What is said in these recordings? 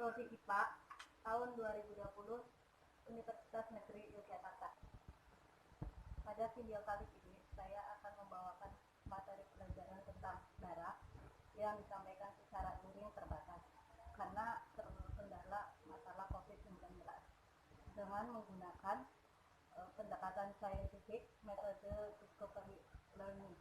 Prodi IPA tahun 2020 Universitas Negeri Yogyakarta. Pada video kali ini saya akan membawakan materi pelajaran tentang darah yang disampaikan secara luring terbatas karena terkendala masalah COVID-19 dengan menggunakan pendekatan saintifik metode discovery learning.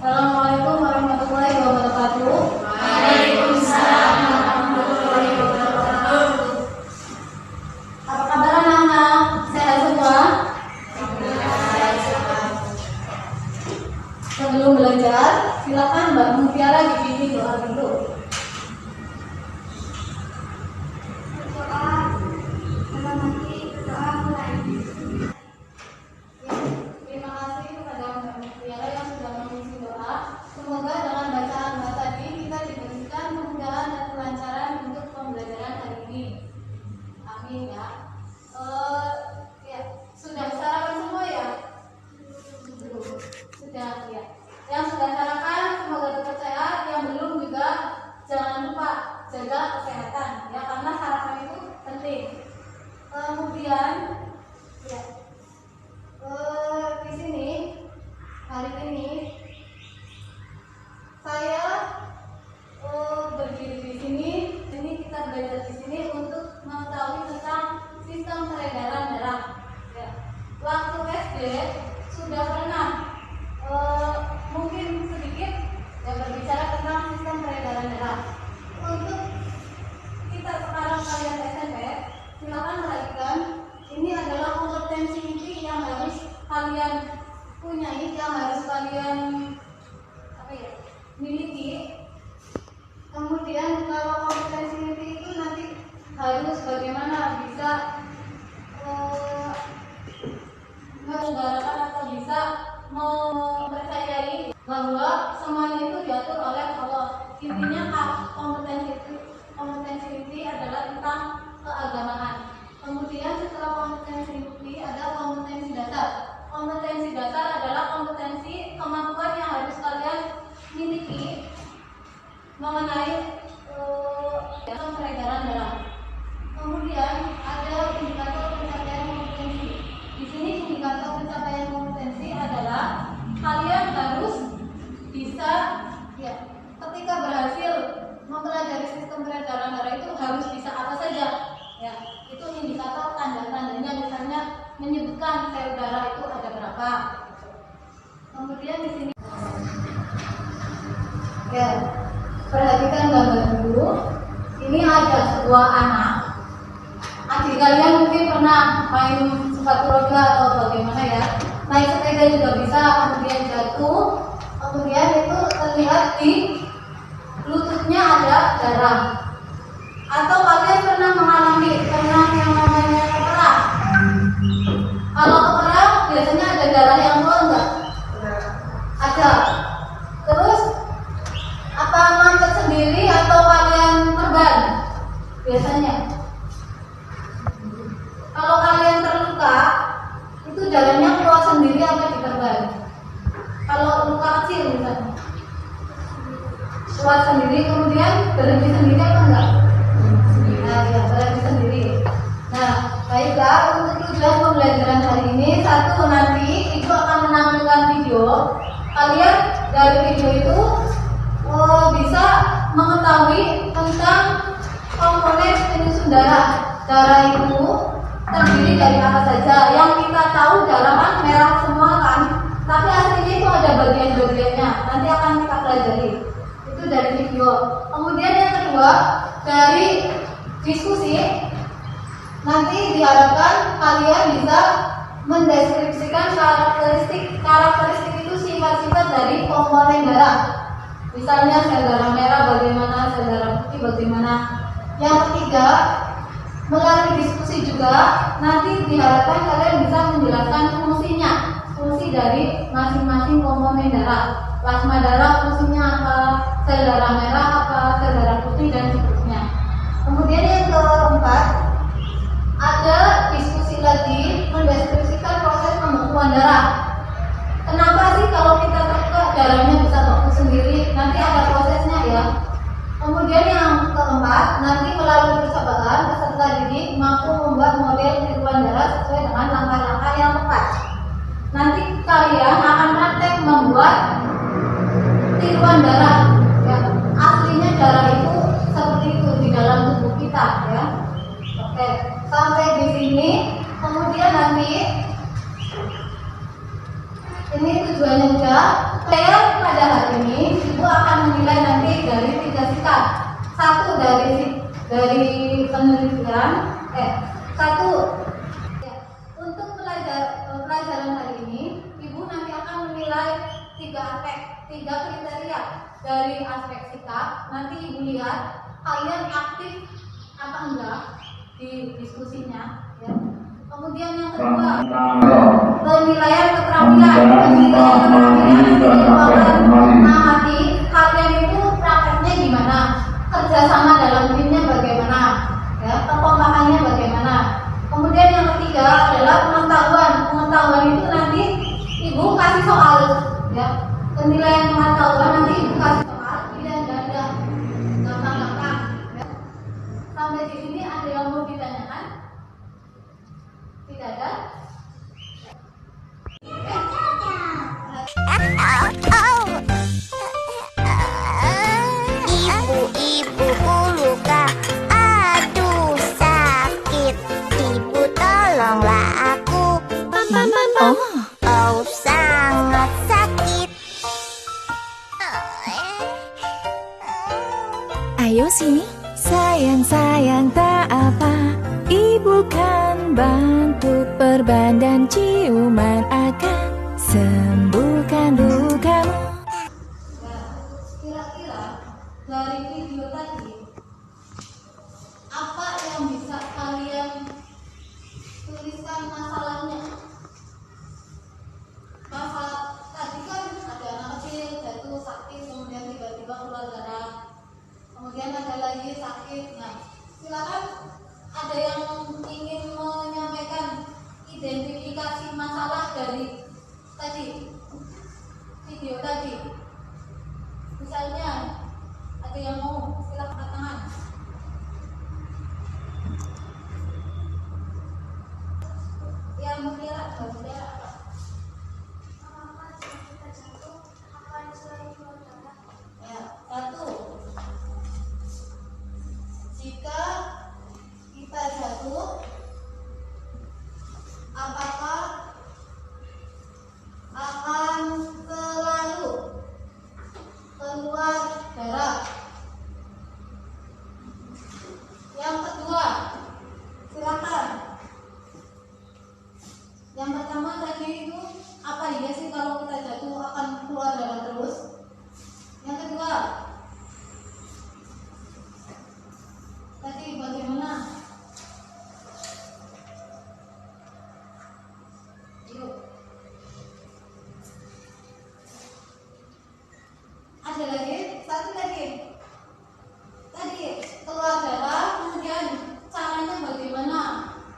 Assalamualaikum warahmatullahi wabarakatuh. Waalaikumsalam warahmatullahi wabarakatuh. Apa kabar anak-anak? Sehat semua? Sebelum belajar, silakan Mbak Mutiara dibimbing doa dulu. Terima kasih kepada Mbak Mutiara yang sudah mengisi doa. Semoga dengan bacaan doa tadi kita diberikan kemudahan dan kelancaran untuk pembelajaran hari ini. Amin ya. Sudah sarapan semua ya? Sudah ya. Yang sudah sarapan semoga tetap sehat. Yang belum juga jangan lupa jaga kesehatan ya, karena sarapan itu penting. Kemudian ya. Di sini hari ini saya berdiri di sini. Kita belajar di sini untuk mengetahui tentang sistem peredaran darah. Ya. Waktu SD sudah pernah mungkin sedikit ya berbicara tentang sistem peredaran darah. Untuk kita sekarang kalian SMP, silakan perhatikan. Ini adalah kompetensi inti yang harus kalian punyai, yang harus kalian miliki. Kemudian kalau kompetensi inti itu nanti harus bagaimana bisa menyelenggarakan atau bisa mempercayai bahwa semuanya itu diatur oleh Allah. Intinya kompetensi inti adalah tentang keagamaan. Kemudian setelah kompetensi inti ada kompetensi dasar. Kompetensi dasar adalah kompetensi kemampuan yang harus kalian miliki mengenai sistem peredaran darah. Kemudian ada indikator pencapaian kompetensi. Di sini indikator pencapaian kompetensi adalah kalian harus bisa ketika berhasil mempelajari sistem peredaran darah itu harus bisa apa saja ya. Itu indikator tanda-tandanya, misalnya menyebutkan sel darah itu ada berapa. Kemudian di sini ya, perhatikan gambar dulu. Ini ada sebuah anak. Adik kalian mungkin pernah main sepatu roda atau bagaimana ya, naik sepeda juga bisa, kemudian jatuh, kemudian itu terlihat di lututnya ada darah. Atau kalian pernah mengalami yang namanya keperah? Kalau keperah biasanya ada darah yang keluar enggak? Ada. Terus apa mancet sendiri atau kalian perban? Biasanya. Kalau kalian terluka, itu darahnya keluar sendiri atau diperban? Kalau luka kecil misalnya, keluar sendiri kemudian berhenti sendiri apa enggak? Nah, ya, berhenti sendiri. Nah, baiklah, untuk tujuan pembelajaran hari ini, satu, nanti Ibu akan menampilkan video. Kalian dari video itu bisa mengetahui tentang komponen penyusun darah. Darah itu terdiri dari apa saja. Yang kita tahu darah kan merah semua kan, tapi aslinya itu ada bagian-bagiannya. Nanti akan kita pelajari. Itu dari video. Kemudian yang kedua, dari diskusi, nanti diharapkan kalian bisa mendeskripsikan karakteristik itu, sifat-sifat dari komponen darah. Misalnya sel darah merah bagaimana, sel darah putih bagaimana. Yang ketiga, melalui diskusi juga nanti diharapkan kalian bisa menjelaskan fungsi dari masing-masing komponen darah. plasma darah fungsinya apa, sel darah merah apa, sel darah putih dan seterusnya. Kemudian yang keempat, ada diskusi lagi mendeskripsikan proses pembekuan darah. Kenapa sih kalau kita terluka darahnya bisa beku sendiri? Nanti ada prosesnya ya. Kemudian yang keempat, nanti melalui percobaan peserta didik mampu membuat model tiruan darah sesuai dengan langkah-langkah yang tepat. Nanti kalian akan praktek membuat tiruan darah. Ya, aslinya darah itu seperti itu di dalam tubuh kita ya. Oke, sampai di sini. Kemudian nanti ini tujuannya udah. Saya pada hari ini ibu akan menilai nanti dari 3 sikap. Satu dari penelitian. Satu ya, untuk pelajaran hari ini ibu nanti akan menilai 3 aspek, 3 kriteria. Dari aspek sikap nanti ibu lihat kalian aktif apa enggak di diskusinya ya. Kemudian yang kedua, penilaian keterampilan mengamati kalian itu prakteknya gimana, kerjasama dalam timnya bagaimana, ya, kekompakannya bagaimana. Kemudian yang ketiga adalah pengetahuan. Pengetahuan itu nanti ibu kasih soal, ya, penilaian pengetahuan nanti ibu kasih soal pilihan ganda, gampang-gampang. Ya. Sampai di sini ada yang mau ditanyakan? Tidak ada? Ibu-ibuku luka, aduh sakit. Ibu tolonglah aku. Oh, sangat sakit. Ayo sini, sayang-sayang tak apa. Ibu kan bantu, perban dan ciuman akan sembuhkan lukamu. Kira-kira dari video tadi apa yang bisa kalian tuliskan masalahnya? Masalah tadi kan ada anak kecil jatuh sakit kemudian tiba-tiba keluar darah, kemudian ada lagi sakit. Nah, silakan ada yang ingin menyampaikan identifikasi masalah dari tadi video tadi. Misalnya ada yang mau, silakan angkat tangan. Yang mutiara, mutiara apa? Ya, satu. Jika kita jatuh, apakah akan selalu keluar darah? Yang kedua, silakan. Yang pertama tadi itu apa ya sih kalau kita jatuh akan keluar darah terus? Yang kedua, tadi bagaimana? Yuk. Ada lagi, satu lagi. Tadi keluar darah, kemudian caranya bagaimana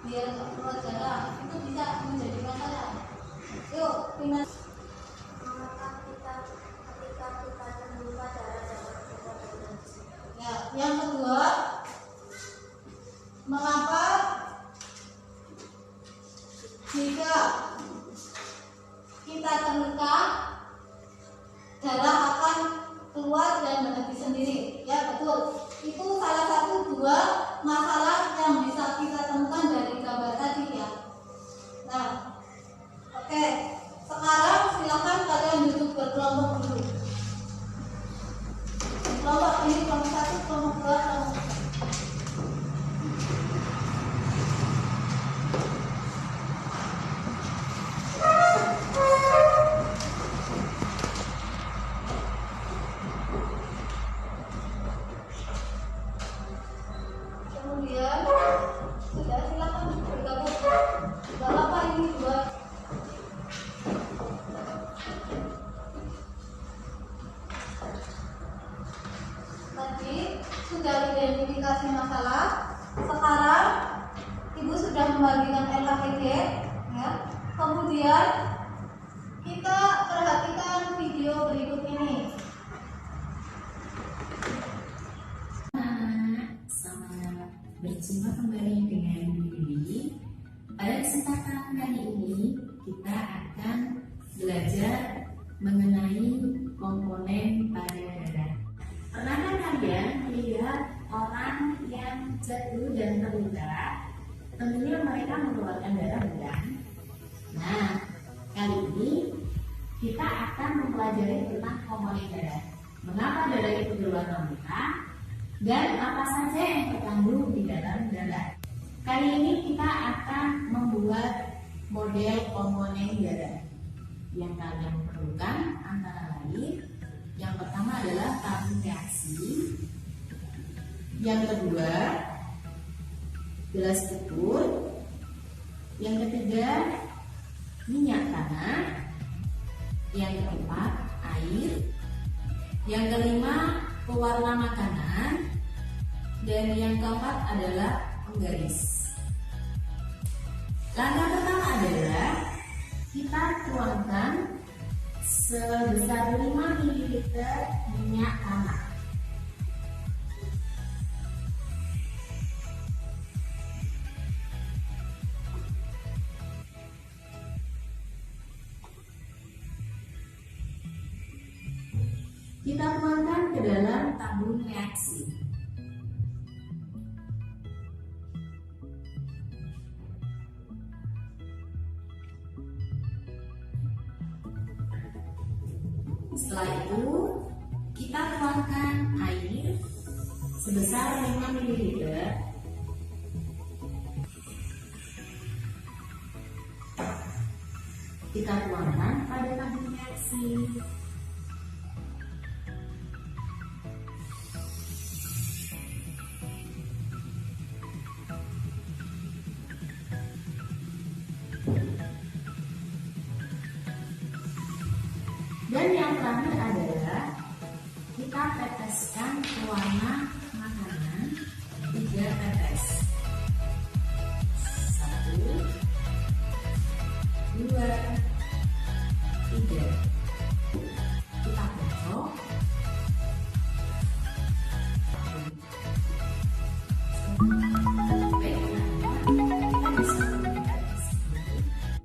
biar nggak keluar darah? Itu bisa menjadi masalah. Yuk, dengan ketika kita terluka darah dapat kita berhenti. Ya, yang kedua, mengapa jika kita terluka darah akan keluar dan berhenti sendiri? Ya, betul. Itu salah satu 2 masalah yang bisa kita temukan dari gambar tadi ya. Nah, oke. Sekarang silakan kalian duduk berkelompok dulu. Kelompok ini kelompok 1, kelompok 2, kelompok 3. Kemudian membagikan LKPD, ya. Kemudian kita perhatikan video berikut ini. Selamat berjumpa kembali dengan Bibi. Pada kesempatan kali ini kita akan belajar mengenai komponen pada darah. Pernahkah kalian melihat orang yang jatuh dan terluka? Tentunya mereka mengeluarkan darah, bukan? Nah, kali ini kita akan mempelajari tentang komponen darah. Mengapa darah itu berwarna merah dan apa saja yang terkandung di dalam darah. Kali ini kita akan membuat model komponen darah. Yang kalian perlukan antara lain, yang pertama adalah tabung reaksi, yang kedua gelas ukur, yang ketiga minyak tanah, yang keempat air, yang kelima pewarna makanan, dan yang keempat adalah penggaris. Langkah pertama adalah kita tuangkan sebesar 5 ml minyak tanah. Kita tuangkan ke dalam tabung reaksi. Setelah itu, kita tuangkan air sebesar 5 ml. Kita tuangkan pada tabung reaksi. Dan yang terakhir adalah kita teteskan pewarna makanan 3 tetes. 1, 2, 3. Kita kocok. Kita bisa melihat di sini.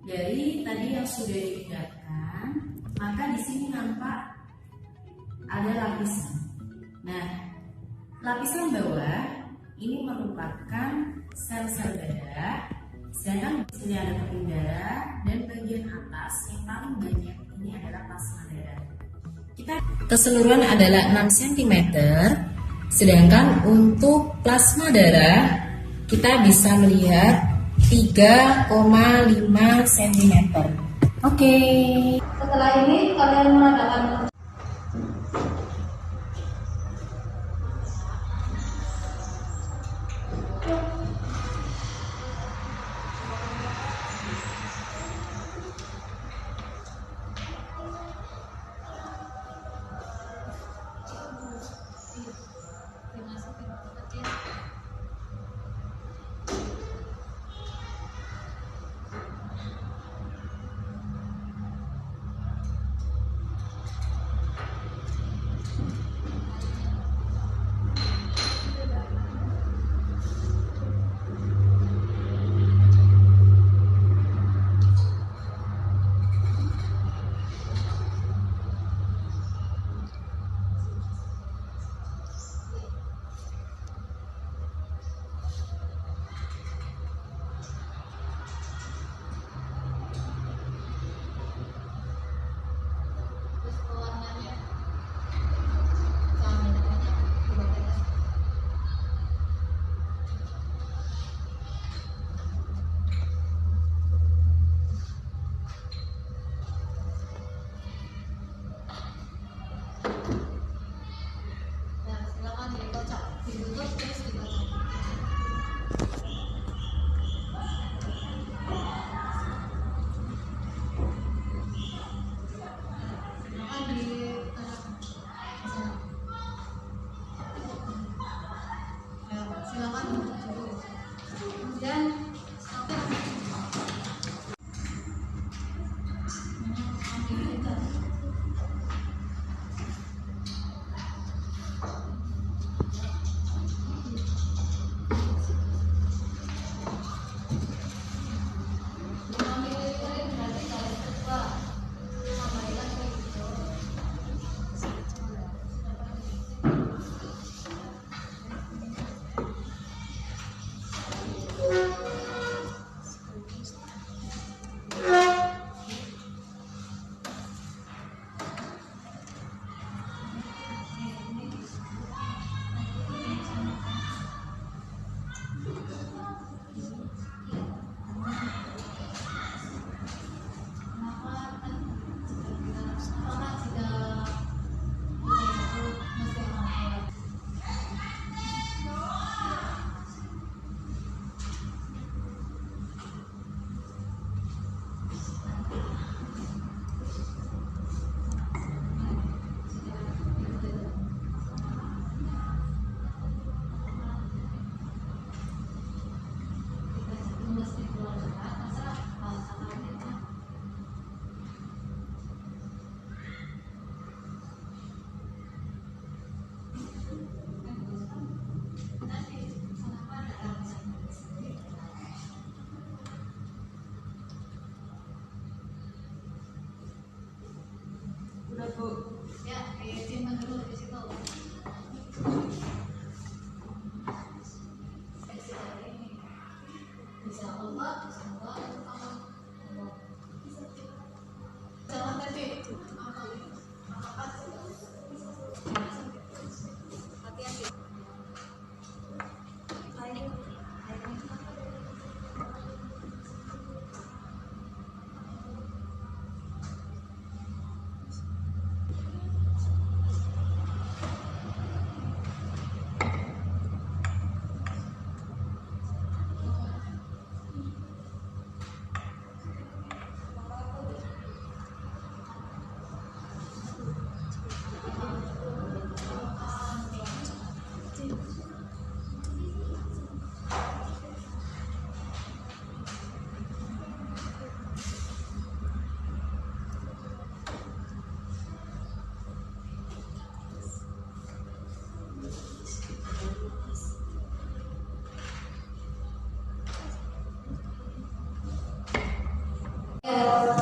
Dari tadi yang sudah ditinggalkan, maka di sini nampak ada lapisan. Nah, lapisan bawah ini merupakan sel-sel darah, sedangkan di sini ada keping darah, dan bagian atas yang paling banyak ini adalah plasma darah. Keseluruhan adalah 6 cm, sedangkan untuk plasma darah kita bisa melihat 3,5 cm. Oke. Setelah ini kalian mengadakan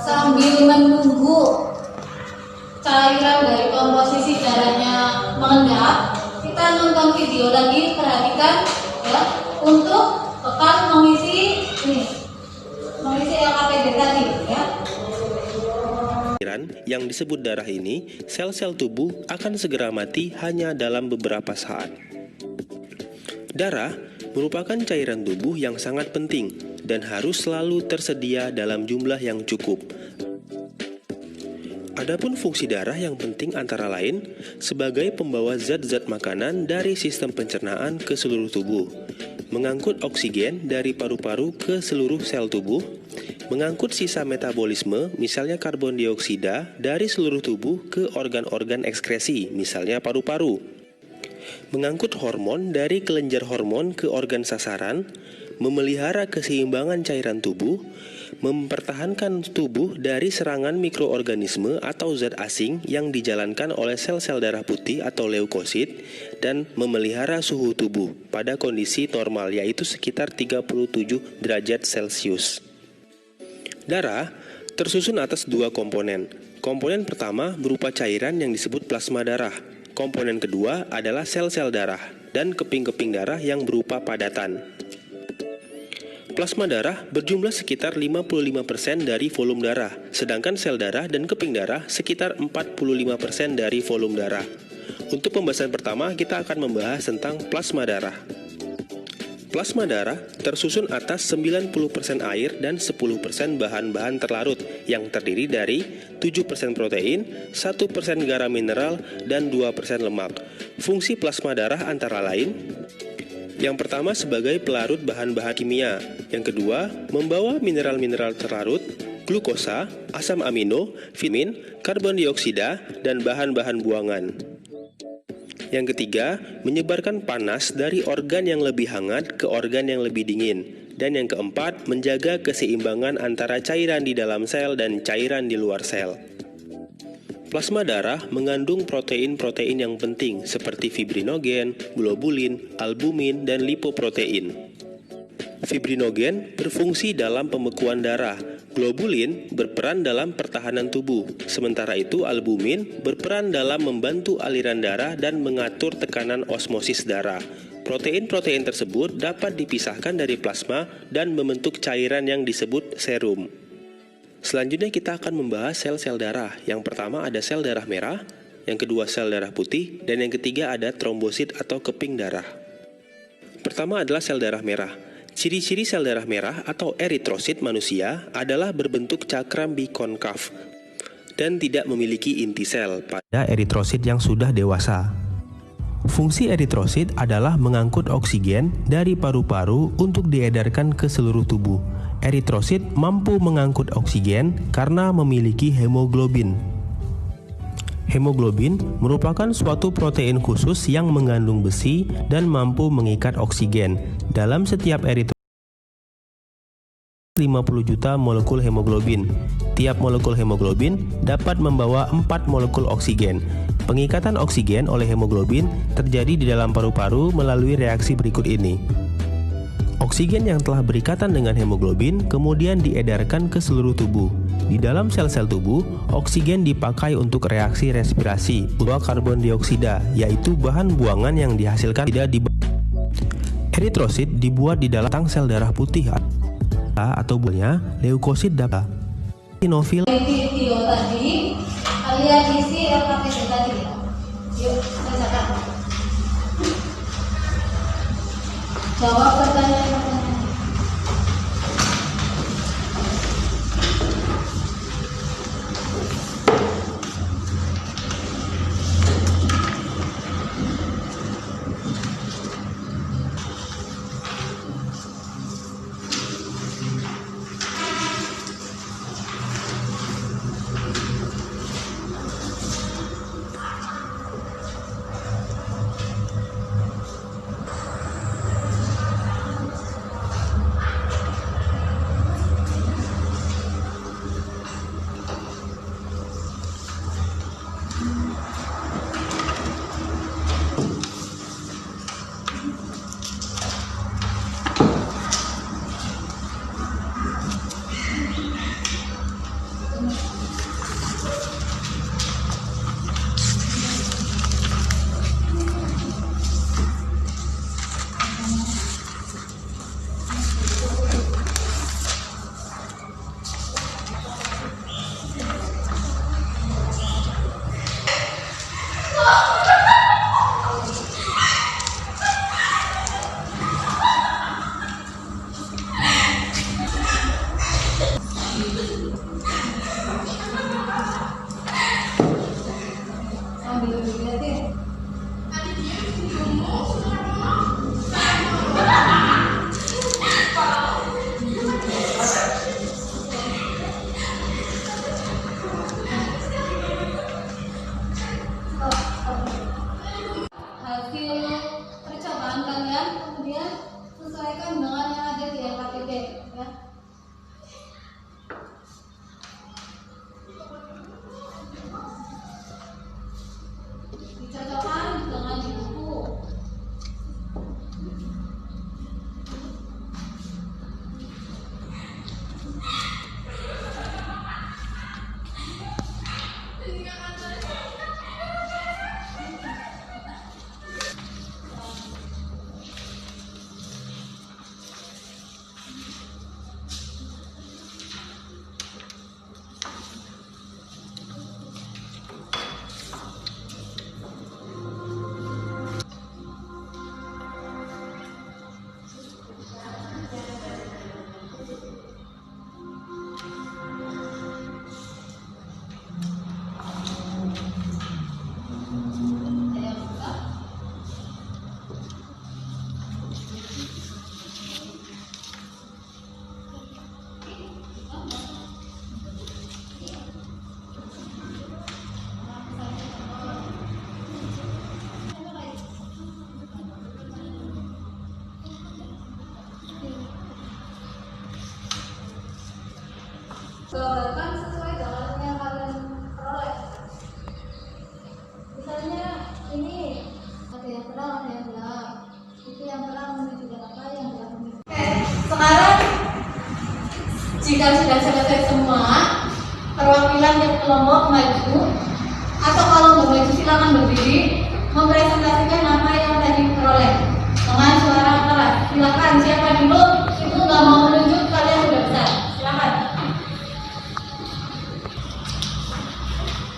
Sambil menunggu cairan dari komposisi darahnya mengendap, kita nonton video lagi, perhatikan ya, untuk tekan mengisi LKPD tadi ya. Yang disebut darah ini, sel-sel tubuh akan segera mati hanya dalam beberapa saat. Darah merupakan cairan tubuh yang sangat penting dan harus selalu tersedia dalam jumlah yang cukup. Adapun fungsi darah yang penting antara lain sebagai pembawa zat-zat makanan dari sistem pencernaan ke seluruh tubuh, mengangkut oksigen dari paru-paru ke seluruh sel tubuh, mengangkut sisa metabolisme, misalnya karbon dioksida, dari seluruh tubuh ke organ-organ ekskresi, misalnya paru-paru, mengangkut hormon dari kelenjar hormon ke organ sasaran, memelihara keseimbangan cairan tubuh, mempertahankan tubuh dari serangan mikroorganisme atau zat asing yang dijalankan oleh sel-sel darah putih atau leukosit, dan memelihara suhu tubuh pada kondisi normal yaitu sekitar 37 derajat Celcius. Darah tersusun atas dua komponen. Komponen pertama berupa cairan yang disebut plasma darah. Komponen kedua adalah sel-sel darah dan keping-keping darah yang berupa padatan. Plasma darah berjumlah sekitar 55% dari volume darah, sedangkan sel darah dan keping darah sekitar 45% dari volume darah. Untuk pembahasan pertama, kita akan membahas tentang plasma darah. Plasma darah tersusun atas 90% air dan 10% bahan-bahan terlarut yang terdiri dari 7% protein, 1% garam mineral, dan 2% lemak. Fungsi plasma darah antara lain: yang pertama sebagai pelarut bahan-bahan kimia, yang kedua membawa mineral-mineral terlarut, glukosa, asam amino, vitamin, karbon dioksida, dan bahan-bahan buangan. Yang ketiga, menyebarkan panas dari organ yang lebih hangat ke organ yang lebih dingin. Dan yang keempat, menjaga keseimbangan antara cairan di dalam sel dan cairan di luar sel. Plasma darah mengandung protein-protein yang penting seperti fibrinogen, globulin, albumin, dan lipoprotein. Fibrinogen berfungsi dalam pembekuan darah, globulin berperan dalam pertahanan tubuh, sementara itu albumin berperan dalam membantu aliran darah dan mengatur tekanan osmosis darah. Protein-protein tersebut dapat dipisahkan dari plasma dan membentuk cairan yang disebut serum. Selanjutnya kita akan membahas sel-sel darah. Yang pertama ada sel darah merah, yang kedua sel darah putih, dan yang ketiga ada trombosit atau keping darah. Pertama adalah sel darah merah. Ciri-ciri sel darah merah atau eritrosit manusia adalah berbentuk cakram bikonkav dan tidak memiliki inti sel pada eritrosit yang sudah dewasa. Fungsi eritrosit adalah mengangkut oksigen dari paru-paru untuk diedarkan ke seluruh tubuh. Eritrosit mampu mengangkut oksigen karena memiliki hemoglobin. Hemoglobin merupakan suatu protein khusus yang mengandung besi dan mampu mengikat oksigen. Dalam setiap eritrosit 50 juta molekul hemoglobin. Tiap molekul hemoglobin dapat membawa 4 molekul oksigen. Pengikatan oksigen oleh hemoglobin terjadi di dalam paru-paru melalui reaksi berikut ini. Oksigen yang telah berikatan dengan hemoglobin kemudian diedarkan ke seluruh tubuh. Di dalam sel-sel tubuh, oksigen dipakai untuk reaksi respirasi, berupa karbon dioksida, yaitu bahan buangan yang dihasilkan tidak di eritrosit dibuat di dalam sel darah putih. atau buahnya leukosit dapat sinofil Video tadi kalian isi LKPD tadi ya. Yuk bacakan. Jawab pertanyaan-pertanyaan. Ambil dilihatin. Hasil percobaan kalian kemudian sesuaikan dengan yang ada di LKPD ya. Dicocokkan dengan di buku. Gambarkan sesuai dengan yang kalian peroleh. Misalnya ini ada yang terang, ada yang gelap. Itu yang terang menunjukkan apa, yang gelap menunjukkan. Oke, sekarang jika sudah selesai semua, perwakilan yang kelompok maju, atau kalau mau maju silakan berdiri, mempresentasikan apa yang tadi diperoleh dengan suara keras. Silakan, siapa dulu itu nggak mau menunjuk, kalian sudah bisa. Silakan.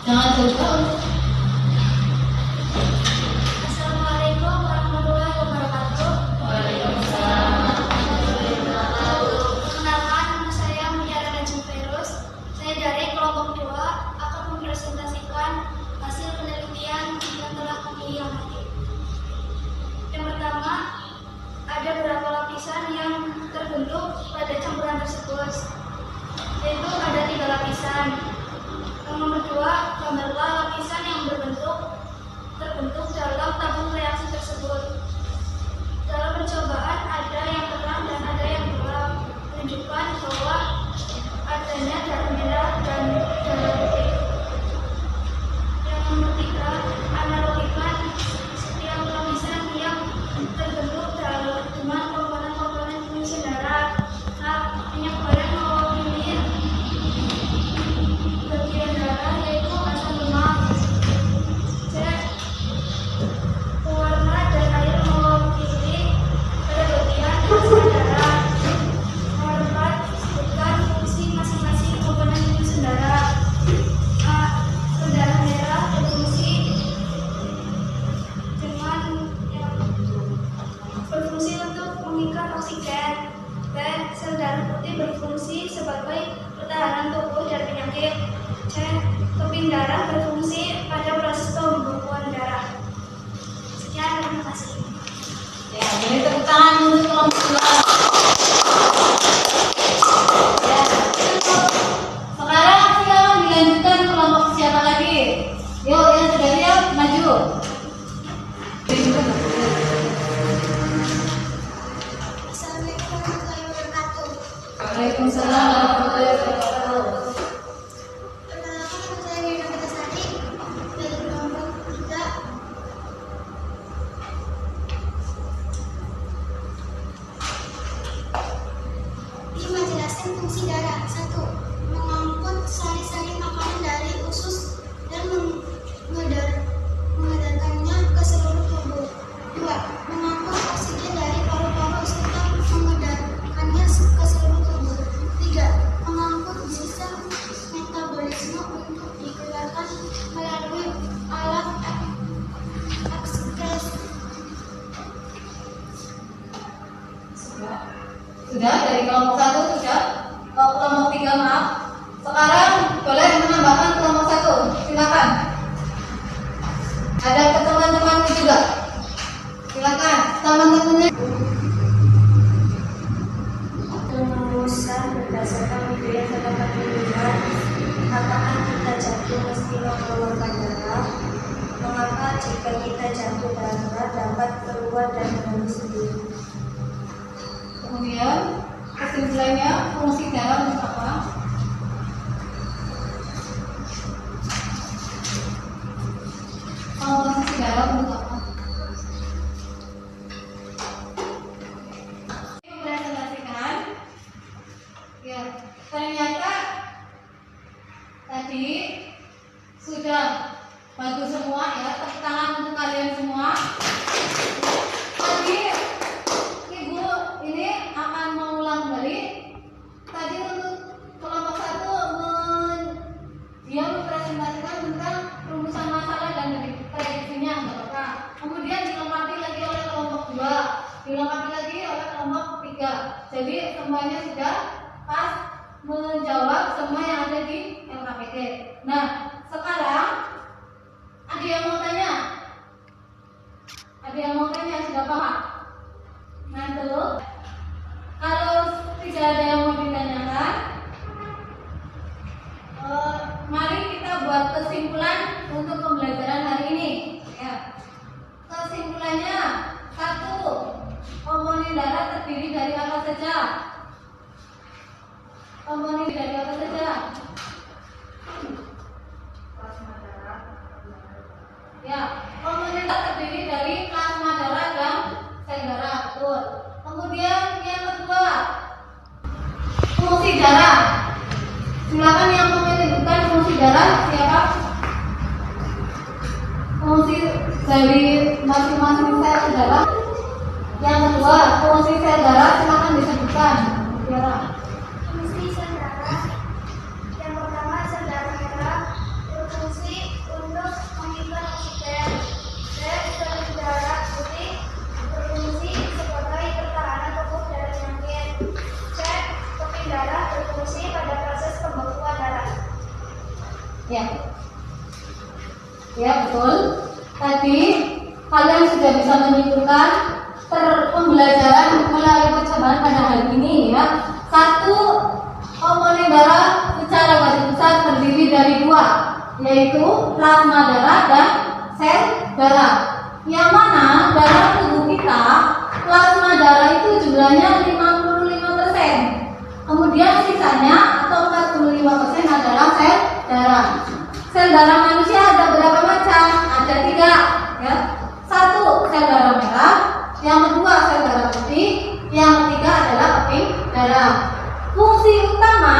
Jangan jauh-jauh. Assalamualaikum warahmatullahi wabarakatuh. Waalaikumsalam. Perkenalkan, nama saya Mutiara Najim Feiruz. Saya dari kelompok 2 akan mempresentasikan hasil penelitian yang telah kami amati. Yang pertama, ada beberapa lapisan yang terbentuk pada campuran tersebut, yaitu ada 3 lapisan. Yang nomor 2, gambarlah lapisan yang terbentuk dalam tabung reaksi tersebut. Dalam percobaan ada yang terang dan ada yang gelap, menunjukkan bahwa adanya darah merah dan darah putih. Yang nomor 3, analogikan setiap lapisan yang terbentuk dengan komponen-komponen pengisi darah. Minyak goreng mewakili bagian darah, yaitu asam lemak. Pewarna dan air mewakili pada bagian asam darah. Nomor 4, darah putih berfungsi sebagai pertahanan tubuh dari penyakit. C. Keping darah berfungsi pada proses pembekuan darah. Sekian, terima kasih. Ya, beri tepuk tangan untuk kelompok 2. Ya, cukup. Sekarang silakan dilanjutkan kelompok siapa lagi? Yuk, yang sudah siap, maju. Assalamualaikum warahmatullahi wabarakatuh. Waalaikumsalam warahmatullahi wabarakatuh. Perkenalkan, saya Wina Batasari dari kelompok 3. Ini menjelaskan fungsi darah. 1. Mengangkut sari-sari makanan dari usus dan mengedarkannya ke seluruh tubuh. 2. Mengangkut oksigen dari paru-paru serta mengedarkannya ke seluruh tubuh. 3. Mengangkut sistem metabolisme untuk dikeluarkan melalui alat ekskresi. Sudah dari kelompok 1 sudah. Kelompok 3 maaf. Sekarang boleh menambahkan kelompok 1. Silakan. Ada ke teman-temannya juga. Silakan teman-temannya. Rumusan berdasarkan video yang terdapat di luar. Apakah kita jatuh mesti mengeluarkan darah? Mengapa jika kita jatuh darah dapat keluar dan mengalir sendiri? Kemudian kesimpulannya fungsi darah untuk apa? Fungsi darah untuk apa? Ini presentasikan. Ya, ternyata tadi sudah bagus semua ya. Tepuk tangan untuk kalian semua. Tadi Ibu ini akan mengulang kembali. Tadi untuk kelompok 1 dia mempresentasikan tentang rumusan masalah dan prediksinya, nggak apa-apa. Kemudian dilengkapi lagi oleh kelompok 2, dilengkapi lagi oleh kelompok 3. Jadi semuanya sudah pas menjawab semua yang ada di LKPD. Nah, sekarang ada yang mau tanya? Ada yang mau tanya, sudah paham? Ngantuk? Kalau tidak ada yang mau ditanyakan, mari kita buat kesimpulan untuk pembelajaran hari ini. Ya. Kesimpulannya, 1. Komponen darah terdiri dari apa saja? Komponen dari apa saja? Ya, komponen darah terdiri dari plasma darah dan sel darah, betul. Kemudian yang kedua, fungsi darah. Silakan yang mau menyebutkan fungsi darah siapa? Fungsi dari masing-masing sel darah. Yang kedua, fungsi sel darah silakan disebutkan. Tiara. Fungsi sel darah. Yang pertama, sel darah merah berfungsi untuk menyimpan oksigen. Dan sel darah putih berfungsi sebagai pertahanan tubuh dari penyakit. C. Keping darah berfungsi pada proses pembekuan darah. Ya. Ya, betul. Tadi kalian sudah bisa menyimpulkan pembelajaran melalui percobaan pada hari ini ya. 1. Komponen darah secara garis besar terdiri dari 2, yaitu plasma darah dan sel darah. Yang mana dalam tubuh kita plasma darah itu jumlahnya 55%. Kemudian sisanya atau 45% adalah sel darah. Sel darah manusia ada berapa macam? Ada 3 ya. 1 sel darah merah, yang kedua sel darah putih, yang ketiga adalah keping darah. Fungsi utama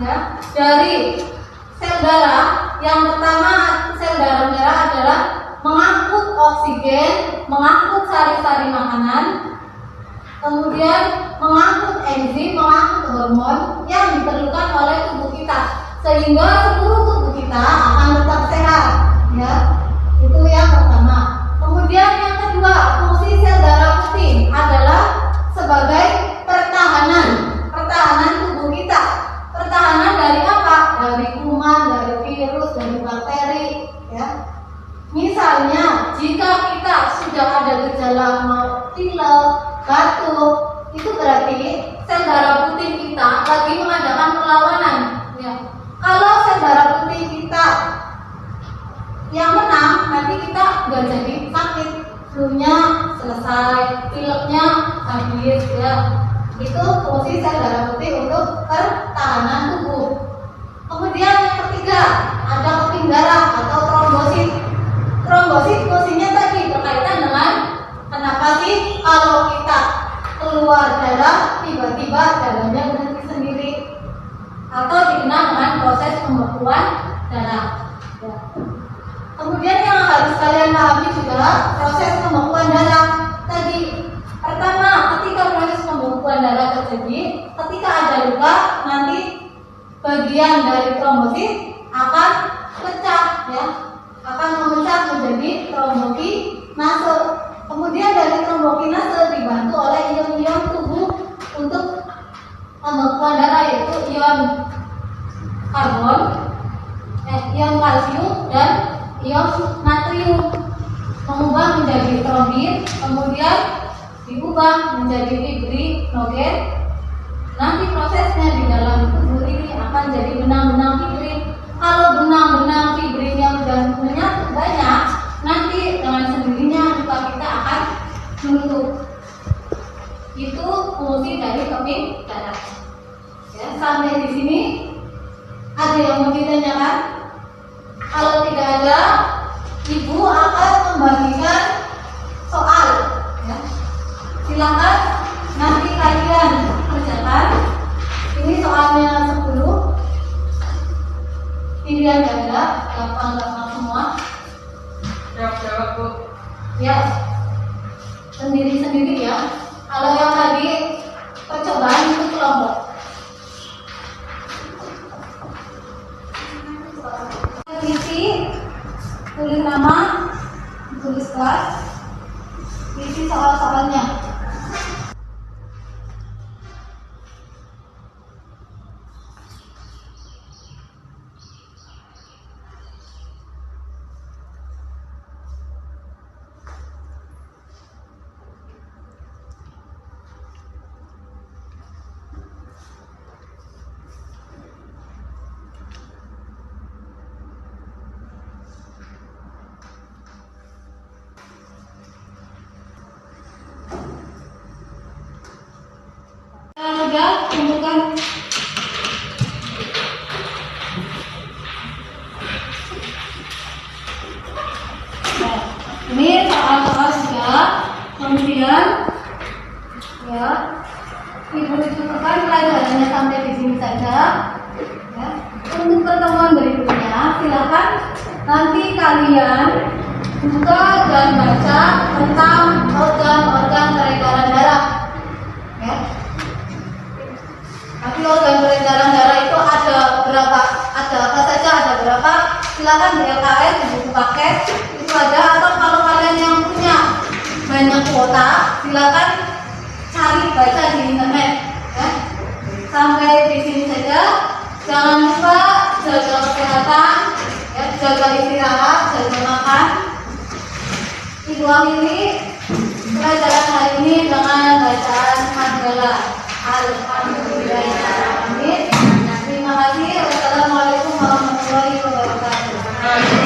ya dari sel darah, yang pertama sel darah merah adalah mengangkut oksigen, mengangkut sari-sari makanan, kemudian mengangkut enzim, mengangkut hormon yang diperlukan oleh tubuh kita, sehingga seluruh tubuh kita akan tetap sehat ya. Itu yang pertama. Kemudian yang kedua, fungsi sel darah putih adalah sebagai pertahanan jadi sel darah putih kita lagi mengadakan perlawanan. Ya. Kalau sel darah putih kita yang menang, nanti kita nggak jadi sakit, flu-nya selesai, pileknya habis, ya. Itu fungsi sel darah putih untuk pertahanan tubuh. Kemudian yang ketiga, ada keping darah atau trombosit. Trombosit fungsinya tadi berkaitan dengan kenapa sih kalau kita keluar darah tiba-tiba darahnya berhenti sendiri, atau dikenal dengan proses pembekuan darah. Ya. Kemudian yang harus kalian pahami juga proses pembekuan darah tadi. Pertama, ketika proses pembekuan darah terjadi, ketika ada luka, nanti bagian dari trombosit akan pecah, ya, akan memecah menjadi trombokinase. Kemudian dari trombokinase dibantu oleh ion-ion tubuh untuk pembekuan darah, yaitu ion karbon, ion kalsium dan ion natrium, mengubah menjadi trombin, kemudian diubah menjadi fibrinogen. Nanti prosesnya di dalam tubuh ini akan jadi benang-benang fibrin. Kalau benang-benang fibrinnya sudah menyatu banyak, nanti dengan sendirinya luka kita akan menutup. Itu fungsi dari keping darah. Ya, sampai di sini ada yang mau ditanyakan? Kalau tidak ada, ibu akan membagikan soal. Ya. Silakan nanti kalian kerjakan. Ini soalnya 10. Pilihan ganda, gampang-gampang semua. Jawab Bu. Ya, sendiri-sendiri ya. Kalau yang tadi percobaan itu kelompok. Isi, tulis nama, tulis kelas, isi soal-soalnya. Sudah kumpulkan. Nah, ini soal-soal sudah. Kemudian ya, ibu cukupkan pelajarannya sampai di sini saja. Ya. Untuk pertemuan berikutnya, silakan nanti kalian buka dan baca tentang organ-organ peredaran darah. Ya. Tapi organ peredaran darah itu ada berapa? Ada apa saja? Ada berapa? Silakan di LKS, di buku paket itu ada. Atau kalau kalian yang punya banyak kuota, silakan cari baca di internet. Ya. Sampai di sini saja. Jangan lupa jaga kesehatan, ya, jaga istirahat, jaga makan. Ibu akhiri pelajaran hari ini dengan bacaan hamdalah. Alhamdulillah. Terima kasih. Wassalamualaikum warahmatullahi wabarakatuh.